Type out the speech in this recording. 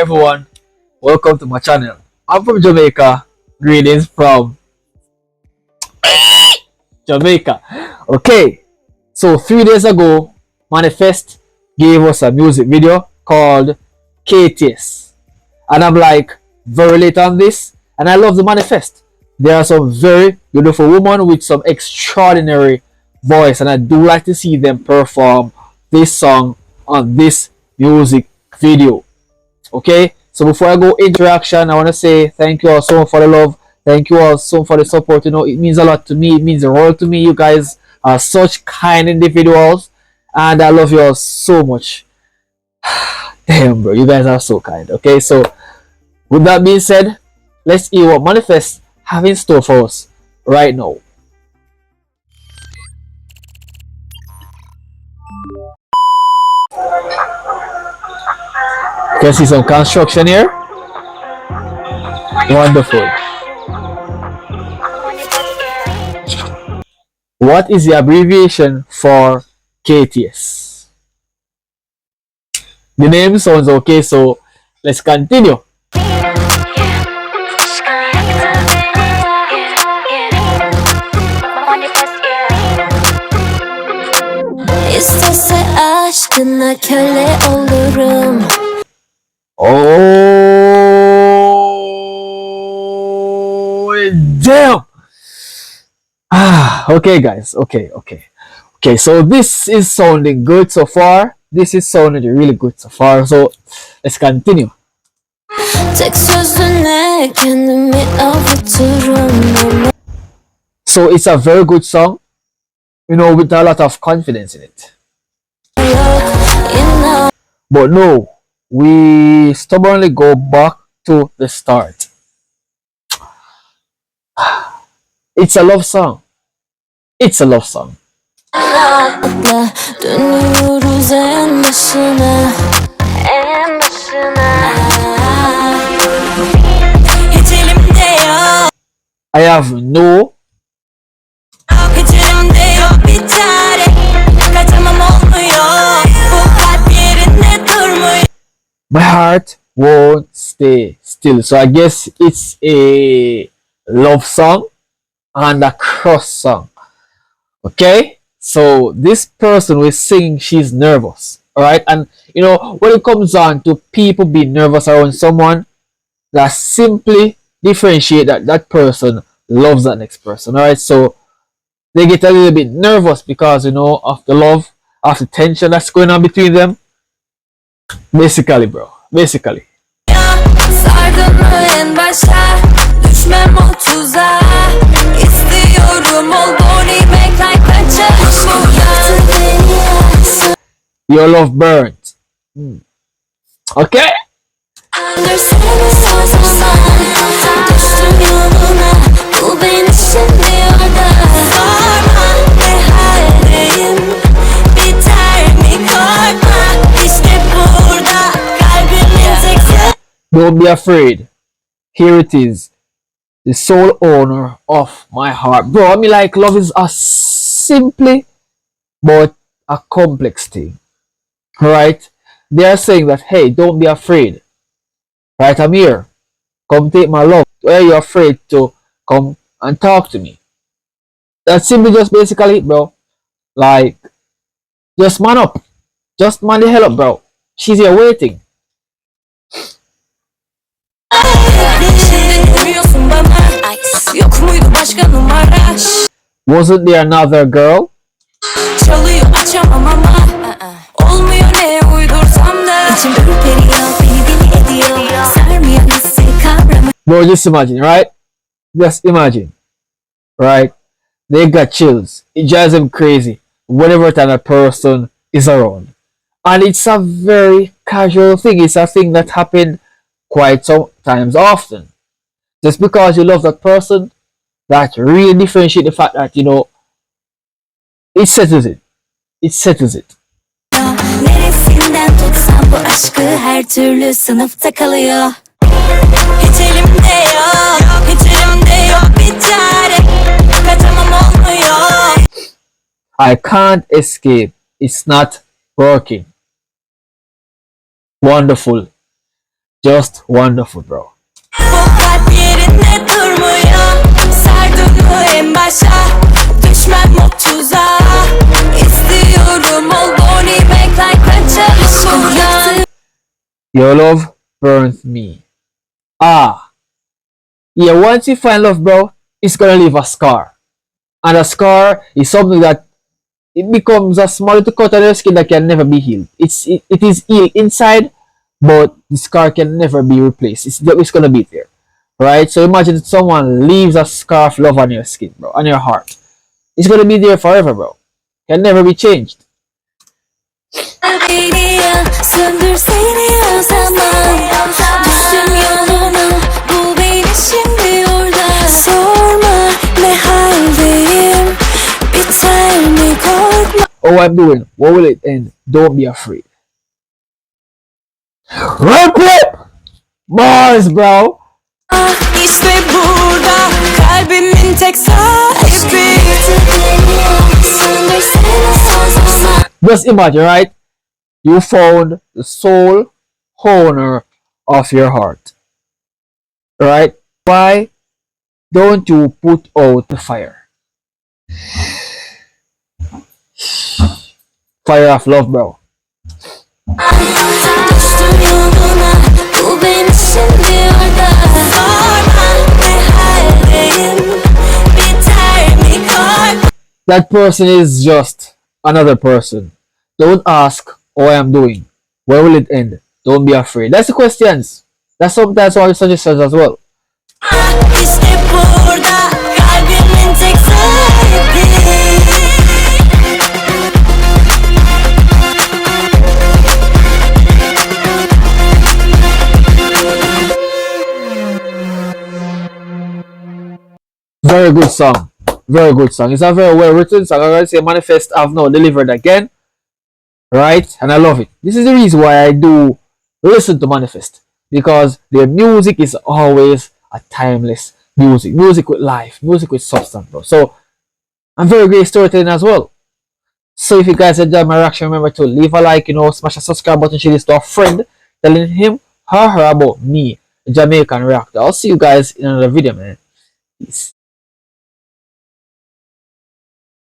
everyone, welcome to my channel. I'm from Jamaica. Greetings from Jamaica. Okay, so 3 days ago, Manifest gave us a music video called KTS, and I'm like very late on this, and I love the Manifest. There are some very beautiful women with some extraordinary voice, and I do like to see them perform this song on this music video. Okay, so before I go into reaction, I want to say thank you all so much for the love. Thank you all so much for the support. It means a lot to me. It means the world to me. You guys are such kind individuals, and I love you all so much. Damn, bro, you guys are so kind. Okay, so with that being said, let's see what Manifest have in store for us right now. You can see some construction here. Wonderful. What is the abbreviation for KTS? The name sounds okay, so let's continue. Oh, damn. Okay guys, okay, so this is sounding good so far. This is sounding really good so far, so let's continue. So it's a very good song, with a lot of confidence in it. But no, we stubbornly go back to the start. It's a love song. It's a love song. I have no my heart won't stay still. So I guess it's a love song and a cross song. Okay, so this person was singing she's nervous. All right, and when it comes on to people being nervous around someone, that simply differentiate that person loves that next person. All right, so they get a little bit nervous because of the love, of the tension that's going on between them. Basically, bro. Basically. Your love burns. Okay. Don't be afraid. Here it is. The sole owner of my heart. Bro, I mean, like, love is a simply but a complex thing. Alright? They are saying that, hey, don't be afraid. Right, I'm here. Come take my love. Why are you afraid to come and talk to me? That's simply just basically it, bro. Like, just man up. Just man the hell up, bro. She's here waiting. Wasn't there another girl? Bro, just imagine, right? Just imagine, right? They got chills. It drives them crazy whenever that person is around. And it's a very casual thing. It's a thing that happened quite sometimes often. Just because you love that person, that really differentiate the fact that, it settles it. It settles it. I can't escape. It's not working. Wonderful. Just wonderful, bro. Your love burns me. Ah, yeah, once you find love, bro, it's gonna leave a scar. And a scar is something that it becomes a small little cut on your skin that can never be healed. It is healed inside, but the scar can never be replaced. It's gonna be there. Right? So imagine someone leaves a scar of love on your skin, bro, on your heart. It's gonna be there forever, bro. Can never be changed. Oh, I'm doing. What will it end? Don't be afraid. Run, clip! Bars, bro. Just imagine, right? You found the sole owner of your heart. Right? Why don't you put out the fire? Fire of love, bro. That person is just another person. Don't ask how I am doing. Where will it end? Don't be afraid. That's the questions. That's sometimes all the suggestions as well. Very good song. Very good song. It's a very well written song. I'm gonna say Manifest have now delivered again. Right? And I love it. This is the reason why I do listen to Manifest. Because their music is always a timeless music. Music with life. Music with substance, bro. So I'm very great storytelling as well. So if you guys enjoyed my reaction, remember to leave a like, smash a subscribe button, share this to a friend, telling him or her about me, Jamaican reactor. I'll see you guys in another video, man. Peace.